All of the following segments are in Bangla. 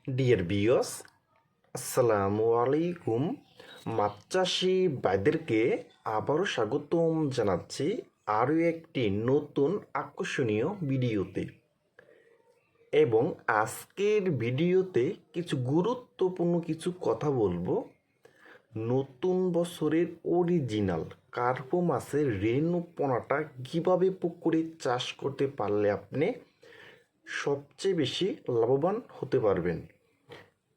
ডিয়ার ভিউয়ার্স, আসসালামু আলাইকুম। মাছ চাষি ভাইদেরকে আবারও স্বাগতম জানাচ্ছি আরও একটি নতুন আকর্ষণীয় ভিডিওতে। এবং আজকের ভিডিওতে কিছু গুরুত্বপূর্ণ কিছু কথা বলবো। নতুন বছরের অরিজিনাল কার্পো মাছের রেণু পোনাটা কীভাবে পুকুরে চাষ করতে পারলে আপনি সবচেয়ে বেশি লাভবান হতে পারবেন,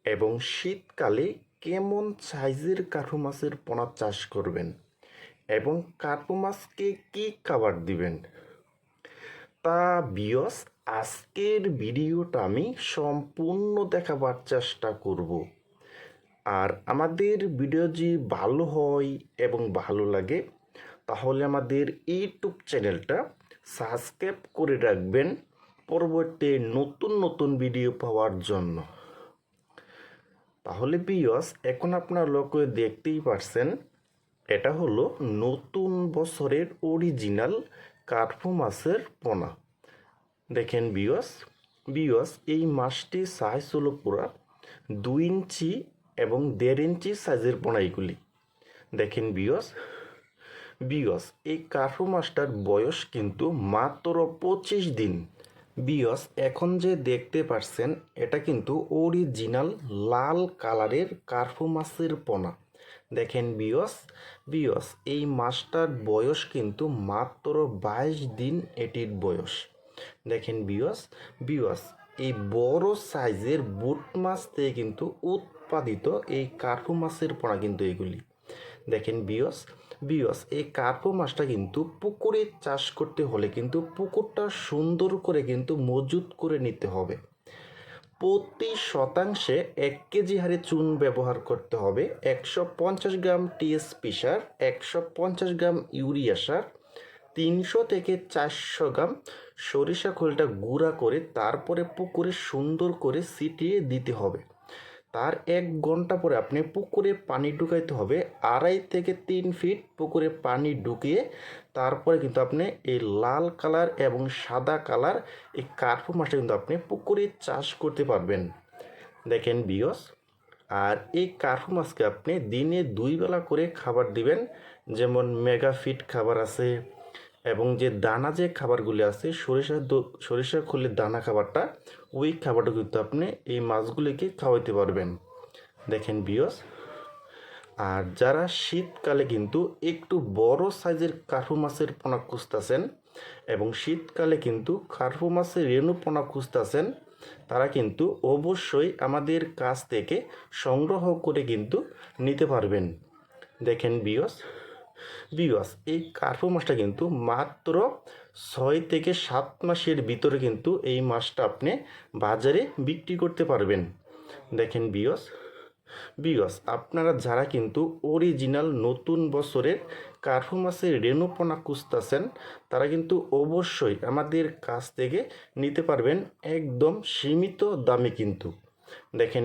এবং শীতকালে কেমন সাইজের কার্পো মাছের পোনা চাষ করবেন, এবং কার্পো মাছকে কী খাবার দিবেন, তা ভিউয়ার্স আজকের ভিডিওটা আমি সম্পূর্ণ দেখাবার চেষ্টা করব। আর আমাদের ভিডিও যদি ভালো হয় এবং ভালো লাগে তাহলে আমাদের ইউটিউব চ্যানেলটা সাবস্ক্রাইব করে রাখবেন পরবর্তী নতুন নতুন ভিডিও পাওয়ার জন্য। তাহলে ভিউয়ার্স এখন আপনারা লক্ষ্য দেখতেই পারছেন, এটা হলো নতুন বছরের অরিজিনাল কার্পো মাছের পোনা। দেখেন ভিউয়ার্স এই মাছটির সাইজ হলো পুরা 2 ইঞ্চি এবং 1.5 ইঞ্চি সাইজের পোনা এগুলি। দেখেন ভিউয়ার্স এই কার্পো মাছটার বয়স কিন্তু মাত্র 25 দিন। ভিউয়ার্স এখন যে দেখতে পাচ্ছেন এটা কিন্তু অরিজিনাল লাল কালারের কার্পো মাছের পোনা। দেখেন ভিউয়ার্স এই মাছটার বয়স কিন্তু মাত্র 22 দিন এটির বয়স। দেখেন ভিউয়ার্স এই বড় সাইজের বুট মাছ থেকে কিন্তু উৎপাদিত এই কার্পো মাছের পোনা কিন্তু এগুলি। দেখেন ভিউয়ার্স এই কার্পো মাছটা কিন্তু পুকুরে চাষ করতে হলে কিন্তু পুকুরটা সুন্দর করে কিন্তু মজুত করে নিতে হবে। প্রতি শতাংশে 1 কেজি হারে চুন ব্যবহার করতে হবে, 150 গ্রাম টিএসপি সার, 150 গ্রাম ইউরিয়া সার, 300 থেকে 400 গ্রাম সরিষা খোলটা গুঁড়া করে তারপরে পুকুরে সুন্দর করে ছিটিয়ে দিতে হবে। তার 1 ঘন্টা পরে আপনি পুকুরে পানি ঢুকাইতে হবে, 2.5 থেকে 3 ফিট পুকুরে পানি ঢুকিয়ে তারপরে কিন্তু আপনি এই লাল কালার এবং সাদা কালার এই কার্পো মাছটা কিন্তু আপনি পুকুরে চাষ করতে পারবেন। দেখেন ভিউয়ার্স আর এই কার্পো মাছকে আপনি দিনে 2 বেলা করে খাবার দিবেন, যেমন মেগা ফিট খাবার আছে এবং যে দানা যে খাবারগুলি আছে সরিষা খোলের দানা খাবারটা, ওই খাবারটা কিন্তু আপনি এই মাছগুলিকে খাওয়াইতে পারবেন। দেখেন ভিউয়ার্স আর যারা শীতকালে কিন্তু একটু বড় সাইজের কার্পো মাছের পোনা খুঁজতেছেন এবং শীতকালে কিন্তু কার্পো মাছের রেণু পোনা খুঁজতেছেন, তারা কিন্তু অবশ্যই আমাদের কাছ থেকে সংগ্রহ করে কিন্তু নিতে পারবেন। দেখেন ভিউয়ার্স এই কার্পো মাছটা কিন্তু মাত্র 6 থেকে 7 মাসের ভিতরে কিন্তু এই মাছটা আপনি বাজারে বিক্রি করতে পারবেন। দেখেন ভিউয়ার্স আপনারা যারা কিন্তু অরিজিনাল নতুন বছরের কার্পো মাছের রেণু পোনা খুঁজতেছেন তারা কিন্তু অবশ্যই আমাদের কাছ থেকে নিতে পারবেন একদম সীমিত দামে কিন্তু। দেখেন